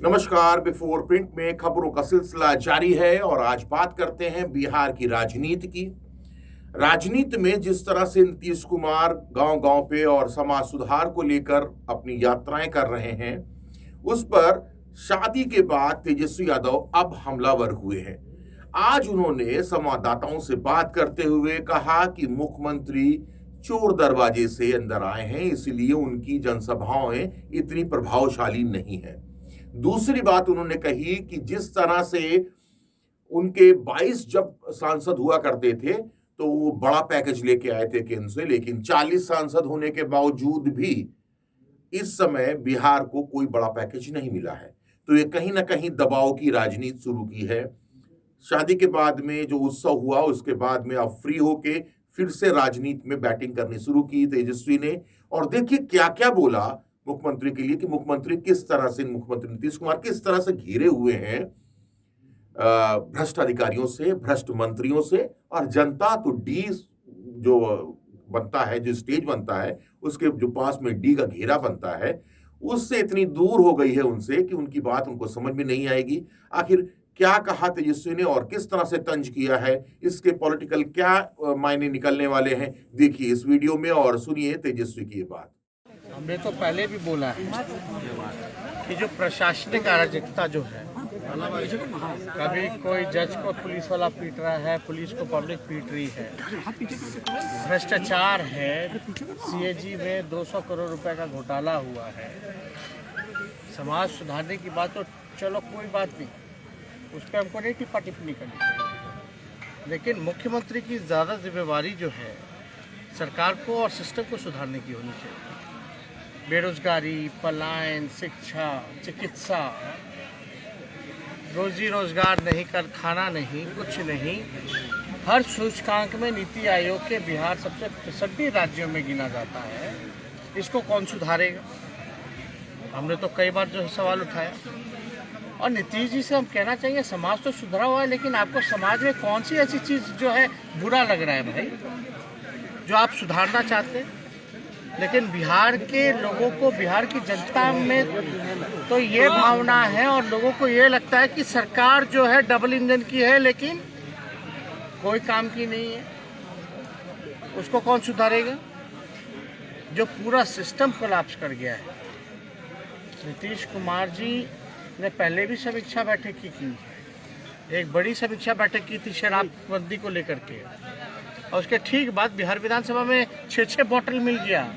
नमस्कार। Before print में खबरों का सिलसिला जारी है और आज बात करते हैं बिहार की राजनीति की। राजनीति में जिस तरह से नीतीश कुमार गांव-गांव पे और समाज सुधार को लेकर अपनी यात्राएं कर रहे हैं, उस पर शादी के बाद तेजस्वी यादव अब हमलावर हुए हैं। आज उन्होंने संवाददाताओं से बात करते हुए कहा कि मुख्यमंत्री चोर दरवाजे से अंदर आए हैं, इसलिए उनकी जनसभाएं इतनी प्रभावशाली नहीं है। दूसरी बात उन्होंने कही कि जिस तरह से उनके 22 जब सांसद हुआ करते थे तो वो बड़ा पैकेज लेके आए थे केंद्र से, लेकिन 40 सांसद होने के बावजूद भी इस समय बिहार को कोई बड़ा पैकेज नहीं मिला है। तो ये कहीं ना कहीं दबाव की राजनीति शुरू की है। शादी के बाद में जो उत्सव हुआ उसके बाद में अब फ्री होके फिर से राजनीति में बैटिंग करनी शुरू की तेजस्वी ने। और देखिए क्या क्या बोला मुख्यमंत्री के लिए कि मुख्यमंत्री किस तरह से, मुख्यमंत्री नीतीश कुमार किस तरह से घिरे हुए हैं भ्रष्ट अधिकारियों से, भ्रष्ट मंत्रियों से। और जनता तो डी जो बनता है, जो स्टेज बनता है, उसके जो पास में डी का घेरा बनता है, उससे इतनी दूर हो गई है उनसे कि उनकी बात उनको समझ में नहीं आएगी। आखिर क्या कहा तेजस्वी ने और किस तरह से तंज किया है, इसके पॉलिटिकल क्या मायने निकलने वाले हैं, देखिए इस वीडियो में और सुनिए तेजस्वी की ये बात। हमने तो पहले भी बोला है कि जो प्रशासनिक अराजकता जो है, कभी कोई जज को पुलिस वाला पीट रहा है, पुलिस को पब्लिक पीट रही है, भ्रष्टाचार है, सीएजी में 200 करोड़ रुपए का घोटाला हुआ है। समाज सुधारने की बात तो चलो कोई बात नहीं, उस पर हमको नहीं टिप्पा टिप्पणी करनी चाहिए, लेकिन मुख्यमंत्री की ज़्यादा जिम्मेवारी जो है सरकार को और सिस्टम को सुधारने की होनी चाहिए। बेरोजगारी, पलायन, शिक्षा, चिकित्सा, रोजी रोजगार नहीं, कर खाना नहीं, कुछ नहीं, हर सूचकांक में नीति आयोग के बिहार सबसे पिछड़े राज्यों में गिना जाता है। इसको कौन सुधारेगा? हमने तो कई बार जो सवाल उठाया। और नीतीश जी से हम कहना चाहिए समाज तो सुधरा हुआ है, लेकिन आपको समाज में कौन सी ऐसी चीज़ जो है बुरा लग रहा है भाई, जो आप सुधारना चाहते हैं? लेकिन बिहार के लोगों को, बिहार की जनता में तो ये भावना है और लोगों को ये लगता है कि सरकार जो है डबल इंजन की है, लेकिन कोई काम की नहीं है। उसको कौन सुधारेगा? जो पूरा सिस्टम कोलैप्स कर गया है। नीतीश कुमार जी ने पहले भी समीक्षा बैठक की, एक बड़ी समीक्षा बैठक की थी शराबबंदी को लेकर के, और उसके ठीक बाद बिहार विधानसभा में 6-6 बोतल मिल गया।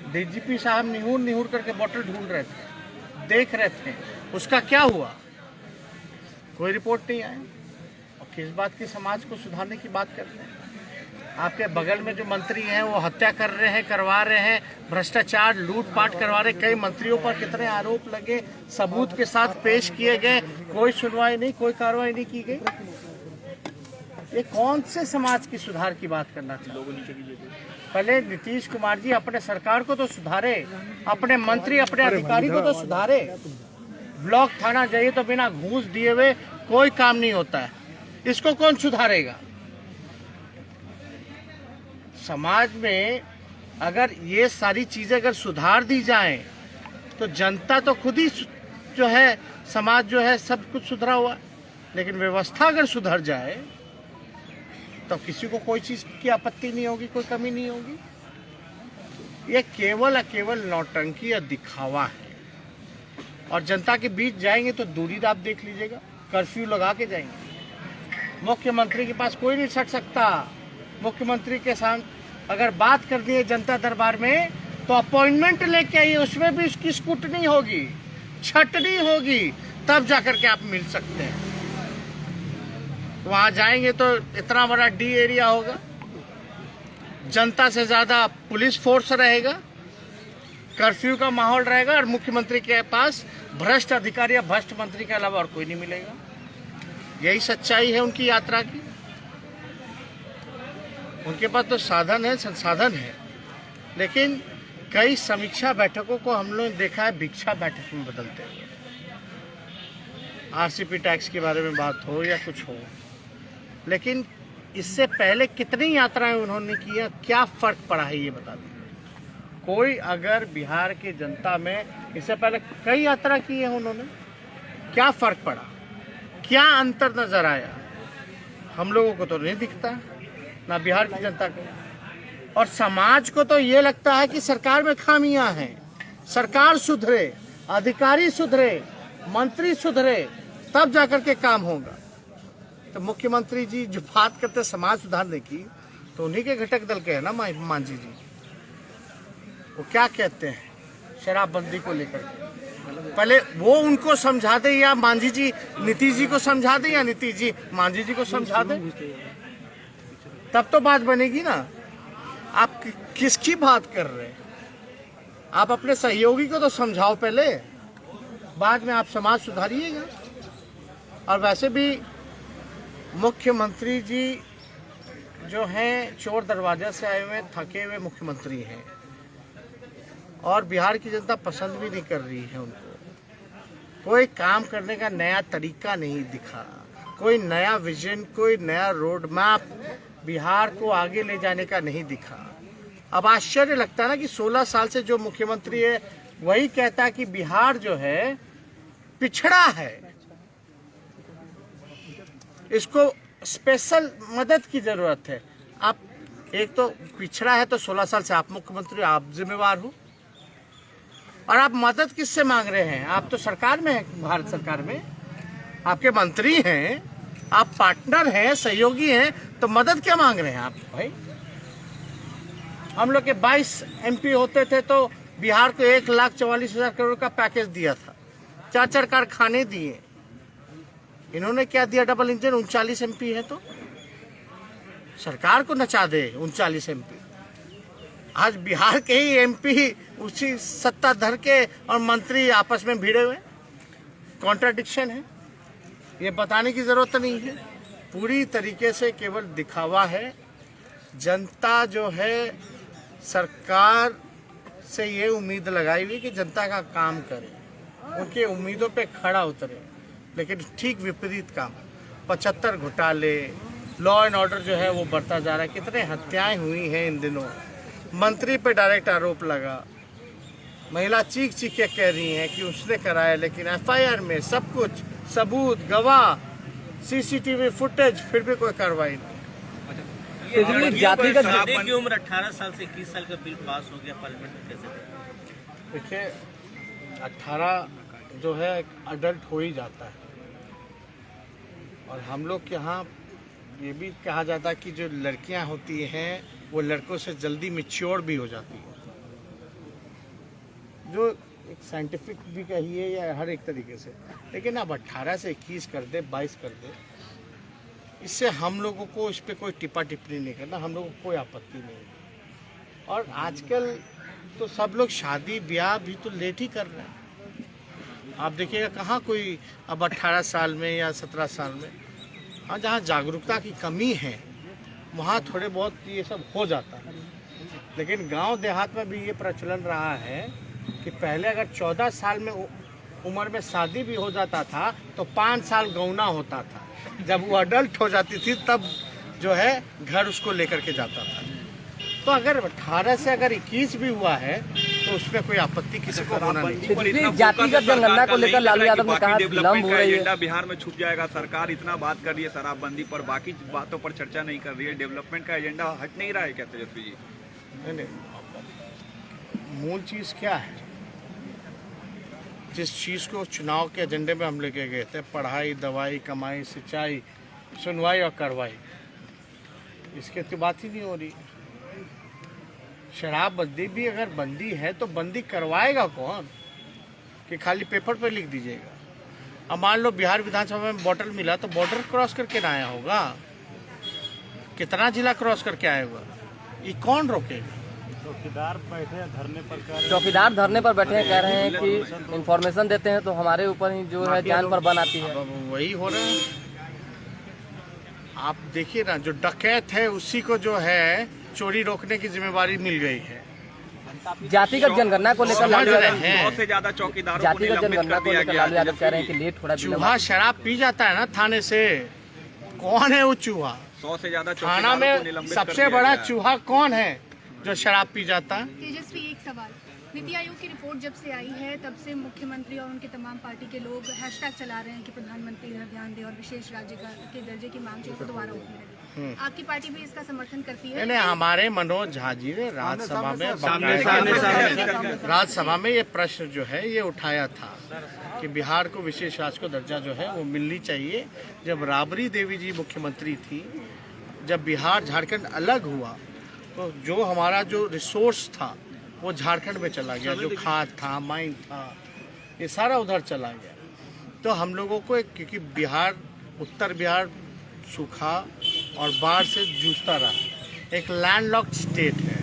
डीजीपी साहब निहुर निहुर करके बोतल ढूंढ रहे थे, देख रहे थे, उसका क्या हुआ? कोई रिपोर्ट नहीं आई। और किस बात की समाज को सुधारने की बात करते हैं? आपके बगल में जो मंत्री हैं वो हत्या कर रहे हैं, करवा रहे हैं, भ्रष्टाचार, लूटपाट करवा रहे। कई मंत्रियों पर कितने आरोप लगे, सबूत के साथ पेश किए गए, कोई सुनवाई नहीं, कोई कार्रवाई नहीं की गई। ये कौन से समाज की सुधार की बात करना चाहिए? पहले नीतीश कुमार जी अपने सरकार को तो सुधारे, अपने मंत्री, अपने अधिकारी को तो सुधारे। ब्लॉक थाना जाइए तो बिना घूस दिए हुए कोई काम नहीं होता है। इसको कौन सुधारेगा? समाज में अगर ये सारी चीजें अगर सुधार दी जाएं तो जनता तो खुद ही जो है, समाज जो है सब कुछ सुधरा हुआ। लेकिन व्यवस्था अगर सुधर जाए तो किसी को कोई चीज़ की आपत्ति नहीं होगी, कोई कमी नहीं होगी। ये केवल केवल नौटंकी या दिखावा है। और जनता के बीच जाएंगे तो दूरी आप देख लीजिएगा, कर्फ्यू लगा के जाएंगे। मुख्यमंत्री के पास कोई नहीं सट सकता। मुख्यमंत्री के साथ अगर बात कर दी है जनता दरबार में तो अपॉइंटमेंट लेके आइए, उसमें भी उसकी स्कूटनी होगी, छटनी होगी, तब जाकर के आप मिल सकते हैं। वहाँ जाएंगे तो इतना बड़ा डी एरिया होगा, जनता से ज़्यादा पुलिस फोर्स रहेगा, कर्फ्यू का माहौल रहेगा, और मुख्यमंत्री के पास भ्रष्ट अधिकारी या भ्रष्ट मंत्री के अलावा और कोई नहीं मिलेगा। यही सच्चाई है उनकी यात्रा की। उनके पास तो साधन है, संसाधन है, लेकिन कई समीक्षा बैठकों को हम लोगों ने देखा है भिक्षा बैठक में बदलते हुए। आरसीपी टैक्स के बारे में बात हो या कुछ हो, लेकिन इससे पहले कितनी यात्राएं उन्होंने की है, क्या फर्क पड़ा है ये बता दीजिए। कोई अगर बिहार की जनता में इससे पहले कई यात्रा की है उन्होंने, क्या फर्क पड़ा, क्या अंतर नजर आया? हम लोगों को तो नहीं दिखता, ना बिहार की जनता को। और समाज को तो ये लगता है कि सरकार में खामियां हैं, सरकार सुधरे, अधिकारी सुधरे, मंत्री सुधरे, तब जाकर के काम होगा। तो मुख्यमंत्री जी जो बात करते समाज सुधारने की, तो उन्हीं के घटक दल के है ना मांझी जी। वो क्या कहते हैं शराबबंदी को लेकर के, पहले वो उनको समझा दे, या मांझी जी नीतीश जी को समझा दे, या नीतीश जी मांझी जी को समझा दे, तब तो बात बनेगी ना। आप किसकी बात कर रहे हैं? आप अपने सहयोगी को तो समझाओ पहले, बाद में आप समाज सुधारिएगा। और वैसे भी मुख्यमंत्री जी जो हैं चोर दरवाजा से आए हुए थके हुए मुख्यमंत्री हैं, और बिहार की जनता पसंद भी नहीं कर रही है उनको। कोई काम करने का नया तरीका नहीं दिखा, कोई नया विजन, कोई नया रोड मैप बिहार को आगे ले जाने का नहीं दिखा। अब आश्चर्य लगता है ना कि 16 साल से जो मुख्यमंत्री है वही कहता है कि बिहार जो है पिछड़ा है, इसको स्पेशल मदद की जरूरत है। आप एक तो पिछड़ा है, तो 16 साल से आप मुख्यमंत्री, आप जिम्मेवार हो, और आप मदद किससे मांग रहे हैं? आप तो सरकार में हैं, भारत सरकार में आपके मंत्री हैं, आप पार्टनर हैं, सहयोगी हैं, तो मदद क्या मांग रहे हैं आप भाई? हम लोग के 22 MP होते थे तो बिहार को 1,44,000 करोड़ का पैकेज दिया था, 4 कारखाने दिए। इन्होंने क्या दिया? Double engine. 39 MP है तो सरकार को नचा दे 39 MP। आज बिहार के ही MP उसी सत्ताधर के और मंत्री आपस में भिड़े हुए, कॉन्ट्राडिक्शन है। ये बताने की जरूरत नहीं है, पूरी तरीके से केवल दिखावा है। जनता जो है सरकार से ये उम्मीद लगाई हुई कि जनता का काम करे, उनके उम्मीदों पे खड़ा उतरे, लेकिन ठीक विपरीत काम। 75 घोटाले, लॉ एंड ऑर्डर जो है वो बढ़ता जा रहा है। कितने हत्याएं हुई हैं इन दिनों, मंत्री पे डायरेक्ट आरोप लगा, महिला चीख चीख के कह रही हैं कि उसने कराया, लेकिन FIR में सब कुछ सबूत, गवाह, CCTV फुटेज, फिर भी कोई कार्रवाई नहीं। जाति की उम्र 18 साल से 21 साल का बिल पास हो गया पार्लियामेंट में, कैसे? देखिए 18 जो है अडल्ट हो ही जाता है, और हम लोग के यहाँ ये भी कहा जाता है कि जो लड़कियां होती हैं वो लड़कों से जल्दी मैच्योर भी हो जाती है, जो एक साइंटिफिक भी कहिए या हर एक तरीके से। लेकिन अब 18 से 21 कर दे, 22 कर दे, इससे हम लोगों को इस पर कोई टिप्पा टिप्पणी नहीं करना, हम लोगों को कोई आपत्ति नहीं। और आजकल तो सब लोग शादी ब्याह भी तो लेट ही कर रहे हैं। आप देखिएगा कहाँ कोई अब 18 साल में या 17 साल में, हाँ जहाँ जागरूकता की कमी है वहाँ थोड़े बहुत ये सब हो जाता है। लेकिन गांव देहात में भी ये प्रचलन रहा है कि पहले अगर 14 साल में उम्र में शादी भी हो जाता था तो 5 साल गौना होता था। जब वो अडल्ट हो जाती थी तब जो है घर उसको लेकर के जाता था। तो अगर 18 से अगर 21 भी हुआ है तो उसमें कोई आपत्ति किसी को होना नहीं। जातिगत जनगणना को लेकर लालू यादव ने कहा विलंब हो रही है, बिहार में छूट जाएगा। सरकार इतना बात कर रही है शराबबंदी पर, बाकी बातों पर चर्चा नहीं कर रही है। डेवलपमेंट का एजेंडा हट नहीं रहा है क्या तेजस्वी जी? नहीं, मूल चीज़ क्या है? जिस चीज़ को चुनाव के एजेंडे में हम लेके गए थे, पढ़ाई, दवाई, कमाई, सिंचाई, सुनवाई और कार्रवाई, इसके तो बात ही नहीं हो रही। शराबबंदी भी अगर बंदी है तो बंदी करवाएगा कौन? कि खाली पेपर पर लिख दीजिएगा। अब मान लो बिहार विधानसभा में बॉटल मिला तो बॉर्डर क्रॉस करके ना आया होगा, कितना जिला क्रॉस करके आया होगा, ये कौन रोकेगा? चौकीदार धरने पर बैठे हैं, कह रहे हैं कि इंफॉर्मेशन देते हैं तो हमारे ऊपर ही जो है जान पर बन आती है। अब वही हो रहा है। आप देखिए ना, जो डकैत है उसी को जो है चोरी रोकने की जिम्मेवारी मिल गई है। जातिगत जनगणना को लेकर लालू यादव से ज्यादा चौकीदारों जातिगत जनगणना को लेकर लालू यादव कह रहे हैं कि लेट थोड़ा चूहा शराब पी जाता है ना थाने से, कौन है वो चूहा? 100 से ज्यादा थाना में सबसे बड़ा चूहा कौन है जो शराब पी जाता है? तेजस्वी, एक सवाल, नीति आयोग की रिपोर्ट जब से आई है तब से मुख्यमंत्री और उनके तमाम पार्टी के लोग हैशटैग चला रहे हैं कि प्रधानमंत्री इधर ध्यान दे और विशेष राज्य के दर्जे की मांग जो है दोबारा उठने लगी। आपकी पार्टी भी इसका समर्थन करती है? नहीं, हमारे मनोज झा जी ने राज्यसभा में ये प्रश्न जो है ये उठाया था कि बिहार को विशेष राज्य को दर्जा जो है वो मिलनी चाहिए। जब राबड़ी देवी जी मुख्यमंत्री थी, जब बिहार झारखंड अलग हुआ तो जो हमारा जो रिसोर्स था वो झारखंड में चला गया, जो खाद था, माइन था, ये सारा उधर चला गया। तो हम लोगों को क्योंकि बिहार, उत्तर बिहार सूखा और बाढ़ से जूझता रहा, एक लैंडलॉक्ड स्टेट है,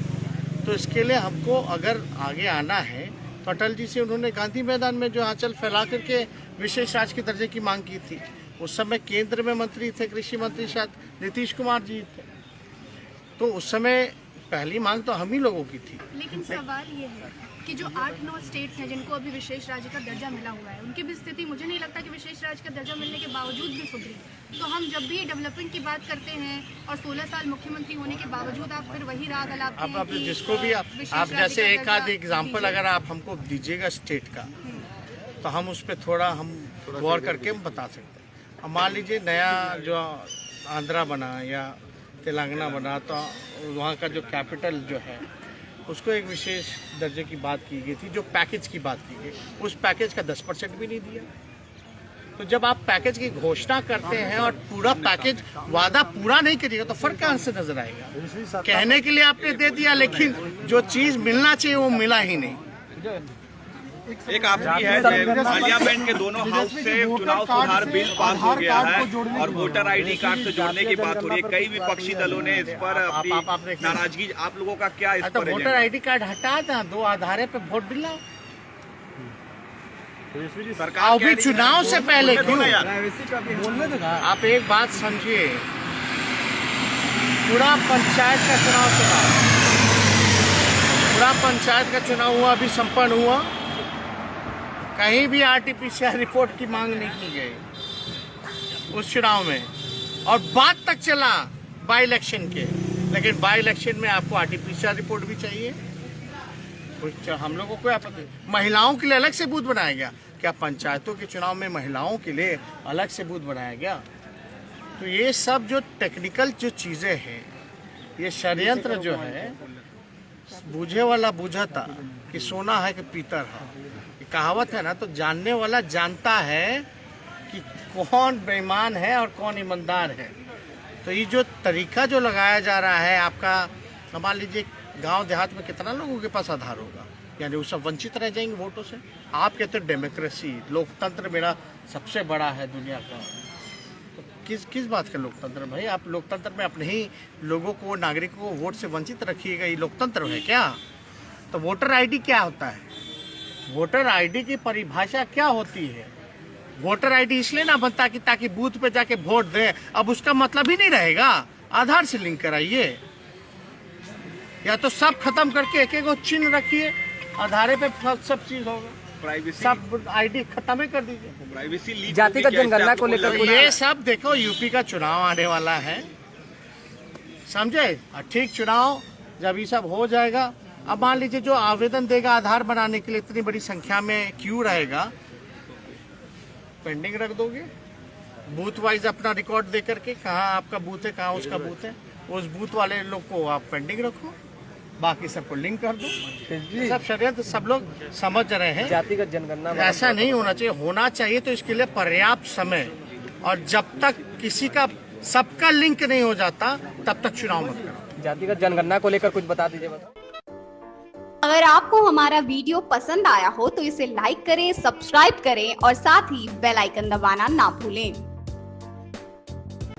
तो इसके लिए हमको अगर आगे आना है तो अटल जी से उन्होंने गांधी मैदान में जो आंचल फैला करके विशेष राज्य के दर्जे की मांग की थी। उस समय केंद्र में मंत्री थे, कृषि मंत्री शायद नीतीश कुमार जी थे, तो उस समय पहली मांग तो हम ही लोगों की थी। लेकिन सवाल ये है कि जो 8-9 स्टेट्स हैं जिनको अभी विशेष राज्य का दर्जा मिला हुआ है, उनकी भी स्थिति मुझे नहीं लगता कि विशेष राज्य का दर्जा मिलने के बावजूद भी सुधरी। तो हम जब भी डेवलपमेंट की बात करते हैं और 16 साल मुख्यमंत्री होने के बावजूद आप फिर वही राग अलापते हैं कि जिसको भी आप जैसे एक आध एग्जाम्पल अगर आप हमको दीजिएगा स्टेट का, तो हम उस पर थोड़ा हम गौर करके हम बता सकते हैं। अब मान लीजिए नया जो आंध्रा बना या तेलंगाना बना, तो वहाँ का जो कैपिटल जो है उसको एक विशेष दर्जे की बात की गई थी, जो पैकेज की बात की गई, उस पैकेज का 10% भी नहीं दिया। तो जब आप पैकेज की घोषणा करते हैं और पूरा पैकेज वादा पूरा नहीं करिएगा तो फर्क कहाँ से नजर आएगा? कहने के लिए आपने दे दिया, लेकिन जो चीज मिलना चाहिए वो मिला ही नहीं। एक आपकी है पार्लियामेंट के दोनों हाउस से चुनाव सुधार बिल पास हो गया है और वोटर आईडी कार्ड से जोड़ने की बात हो रही है। कई विपक्षी दलों ने इस पर अपनी नाराजगी, आप लोगों का क्या इस पर? वोटर आईडी कार्ड हटा था, 2 आधारे पे वोट दिलाओ। सरकार भी चुनाव से पहले क्यों? आप एक बात समझिए, पूरा पंचायत का चुनाव हुआ, अभी संपन्न हुआ, कहीं भी आरटीपीसीआर रिपोर्ट की मांग नहीं की गई उस चुनाव में, और बात तक चला बाई इलेक्शन के। लेकिन बाई इलेक्शन में आपको आरटीपीसीआर रिपोर्ट भी चाहिए। हम लोगों को आपत्ति, महिलाओं के लिए अलग से बूथ बनाया गया क्या? पंचायतों के चुनाव में महिलाओं के लिए अलग से बूथ बनाया गया? तो ये सब जो टेक्निकल जो चीजें हैं, ये षड्यंत्र जो है, बूझे वाला बूझता कि सोना है कि पीतल है, कहावत है ना। तो जानने वाला जानता है कि कौन बेईमान है और कौन ईमानदार है। तो ये जो तरीका जो लगाया जा रहा है आपका, मान लीजिए गांव देहात में कितना लोगों के पास आधार होगा, यानी वो सब वंचित रह जाएंगे वोटों से। आप कहते हो डेमोक्रेसी, लोकतंत्र मेरा सबसे बड़ा है दुनिया का, तो किस बात का लोकतंत्र भाई? आप लोकतंत्र में अपने ही लोगों को, नागरिकों को वोट से वंचित रखिएगा, ये लोकतंत्र है क्या? तो वोटर आईडी क्या होता है? वोटर आईडी की परिभाषा क्या होती है? वोटर आईडी इसलिए ना बनता कि ताकि बूथ पे जाके वोट दें, अब उसका मतलब ही नहीं रहेगा। आधार से लिंक कराइए, या तो सब खत्म करके एक एक चिन्ह रखिए, आधार पे सब चीज होगा। प्राइवेसी, सब आईडी खत्म ही कर दीजिए। प्राइवेसी जातिगत जनगणना को लेकर ये सब देखो, यूपी का चुनाव आने वाला है, समझे? ठीक, चुनाव जब ये सब हो जाएगा, अब मान लीजिए जो आवेदन देगा आधार बनाने के लिए इतनी बड़ी संख्या में क्यू रहेगा, पेंडिंग रख दोगे बूथ वाइज अपना रिकॉर्ड दे करके, कहाँ आपका बूथ है, कहाँ उसका बूथ है, उस बूथ वाले लोग को आप पेंडिंग रखो, बाकी सबको लिंक कर दो। सब षड्यंत्र सब लोग समझ रहे हैं। जातिगत जनगणना ऐसा नहीं होना चाहिए। होना चाहिए तो इसके लिए पर्याप्त समय, और जब तक किसी का सबका लिंक नहीं हो जाता तब तक चुनाव मत करो। जातिगत जनगणना को लेकर कुछ बता दीजिए। अगर आपको हमारा वीडियो पसंद आया हो तो इसे लाइक करें, सब्सक्राइब करें और साथ ही बेल आइकन दबाना ना भूलें।